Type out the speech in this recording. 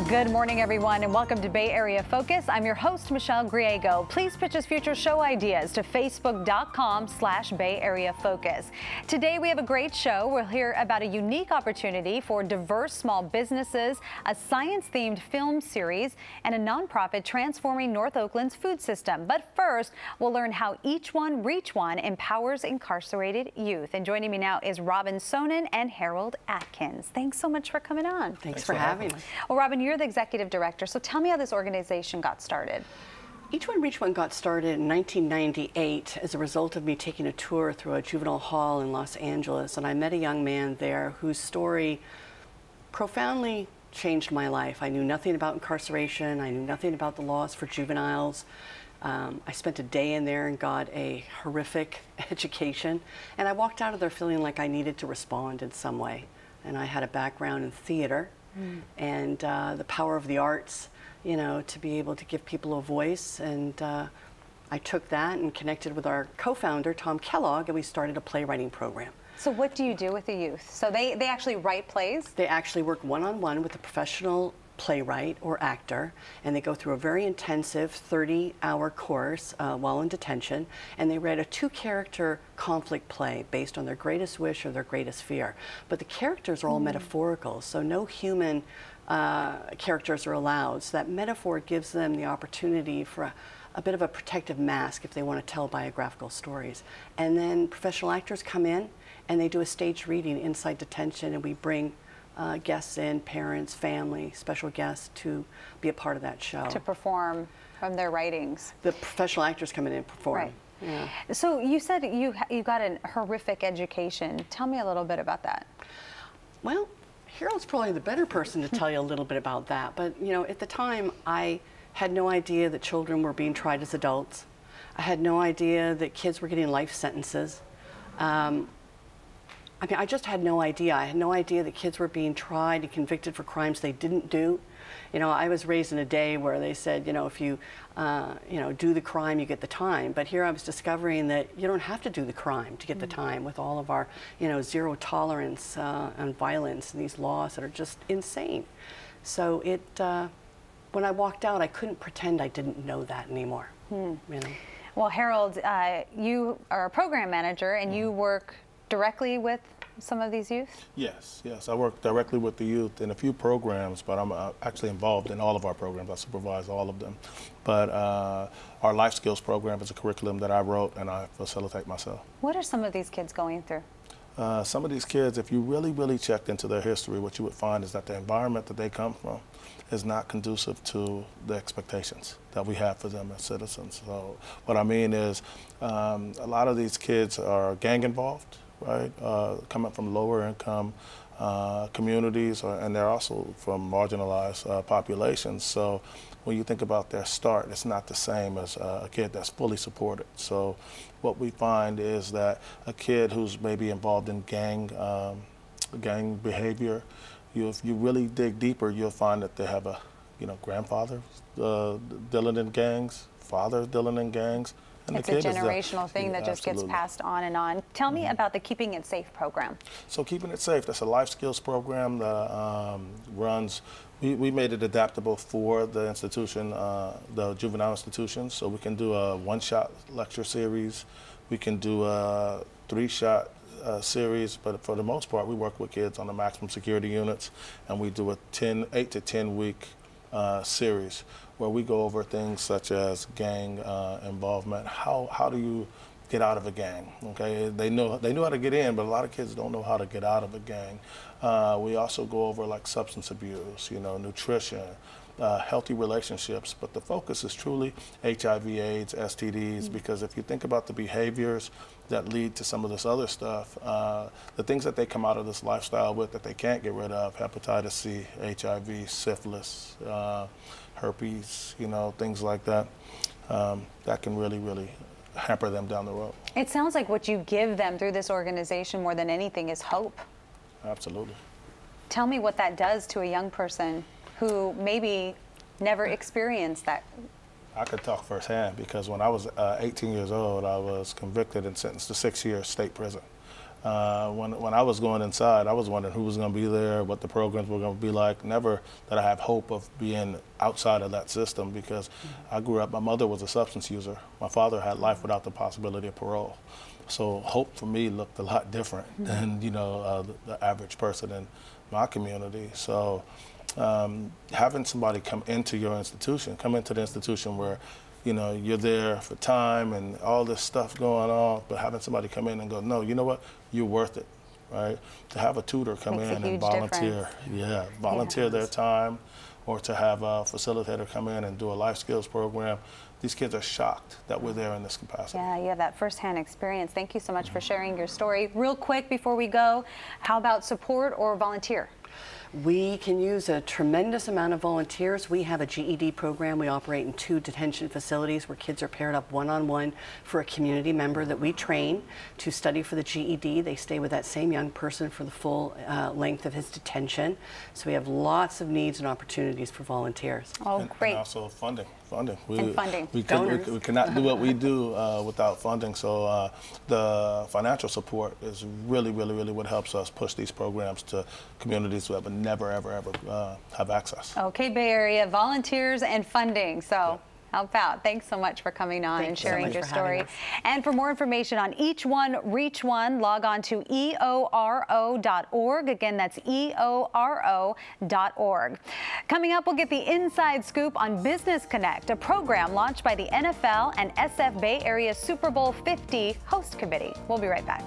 Good morning, everyone, and welcome to Bay Area Focus. I'm your host, Michelle Griego. Please pitch us future show ideas to facebook.com/Bay Area Focus. Today, we have a great show. We'll hear about a unique opportunity for diverse small businesses, a science-themed film series, and a nonprofit transforming North Oakland's food system. But first, we'll learn how Each One Reach One empowers incarcerated youth. And joining me now is Robin Sohnen and Harold Atkins. Thanks so much for coming on. Thanks for having me. Well, Robin, you're the executive director, so tell me how this organization got started. Each One Reach One got started in 1998 as a result of me taking a tour through a juvenile hall in Los Angeles, and I met a young man there whose story profoundly changed my life. I knew nothing about incarceration. I knew nothing about the laws for juveniles. I spent a day in there and got a horrific education, and I walked out of there feeling like I needed to respond in some way. And I had a background in theater and the power of the arts, you know, to be able to give people a voice. And I took that and connected with our co-founder, Tom Kellogg, and we started a playwriting program. So what do you do with the youth? So they actually write plays? They actually work one-on-one with a professional playwright or actor, and they go through a very intensive 30-hour course while in detention, and they write a two-character conflict play based on their greatest wish or their greatest fear. But the characters are all metaphorical, so no human characters are allowed. So that metaphor gives them the opportunity for a bit of a protective mask if they want to tell biographical stories. And then professional actors come in and they do a staged reading inside detention, and we bring guests in, parents, family, special guests to be a part of that show. To perform from their writings. The professional actors come in and perform. Right. Yeah. So you said you got a horrific education. Tell me a little bit about that. Well, Harold's probably the better person to tell you a little bit about that. But, you know, at the time, I had no idea that children were being tried as adults. I had no idea that kids were getting life sentences. I mean, I just had no idea. I had no idea that kids were being tried and convicted for crimes they didn't do. You know, I was raised in a day where they said, you know, if you, you know, do the crime, you get the time. But here I was discovering that you don't have to do the crime to get the time with all of our, you know, zero tolerance on violence and these laws that are just insane. So it, when I walked out, I couldn't pretend I didn't know that anymore. You know? Well, Harold, you are a program manager and you work directly with some of these youth? Yes, yes. I work directly with the youth in a few programs, but I'm actually involved in all of our programs. I supervise all of them. But our life skills program is a curriculum that I wrote and I facilitate myself. What are some of these kids going through? Some of these kids, if you really checked into their history, what you would find is that the environment that they come from is not conducive to the expectations that we have for them as citizens. So what I mean is a lot of these kids are gang involved, right? Coming from lower income communities, and they're also from marginalized populations. So when you think about their start, it's not the same as a kid that's fully supported. So what we find is that a kid who's maybe involved in gang behavior, if you really dig deeper, you'll find that they have a, you know, grandfather dealing in gangs, father dealing in gangs. And it's a generational thing that just gets passed on and on. Tell me about the Keeping It Safe program. So Keeping It Safe, that's a life skills program that runs, we made it adaptable for the institution, the juvenile institutions. So we can do a one-shot lecture series. We can do a three-shot series, but for the most part, we work with kids on the maximum security units, and we do a 8 to 10 week series where we go over things such as gang involvement. How do you get out of a gang? Okay, they know how to get in, but a lot of kids don't know how to get out of a gang. We also go over like substance abuse, you know, nutrition, healthy relationships, but the focus is truly HIV/AIDS, STDs, because if you think about the behaviors that lead to some of this other stuff, the things that they come out of this lifestyle with that they can't get rid of, hepatitis C, HIV, syphilis, herpes, you know, things like that, that can really hamper them down the road. It sounds like what you give them through this organization more than anything is hope. Absolutely. Tell me what that does to a young person who maybe never experienced that. I could talk firsthand because when I was 18 years old, I was convicted and sentenced to 6 years state prison. When I was going inside, I was wondering who was going to be there, what the programs were going to be like. Never that I have hope of being outside of that system, because I grew up, my mother was a substance user. My father had life without the possibility of parole. So hope for me looked a lot different than, you know, the average person in my community. So having somebody come into your institution, come into the institution where, you know, you're there for time and all this stuff going on, but having somebody come in and go, no, you know what, you're worth it, right? To have a tutor come in and volunteer, volunteer their time, or to have a facilitator come in and do a life skills program. These kids are shocked that we're there in this capacity. Yeah, you have that firsthand experience. Thank you so much for sharing your story. Real quick before we go, how about support or volunteer? We can use a tremendous amount of volunteers. We have a GED program. We operate in 2 detention facilities where kids are paired up one-on-one for a community member that we train to study for the GED. They stay with that same young person for the full length of his detention. So we have lots of needs and opportunities for volunteers. Oh, great. And also funding. We cannot do what we do without funding. So the financial support is really what helps us push these programs to communities who have never, ever have access. Okay, Bay Area, volunteers and funding. So help out. Thanks so much for coming on and sharing your story. And for more information on Each One, Reach One, log on to eoro.org. Again, that's eoro.org. Coming up, we'll get the inside scoop on Business Connect, a program launched by the NFL and SF Bay Area Super Bowl 50 host committee. We'll be right back.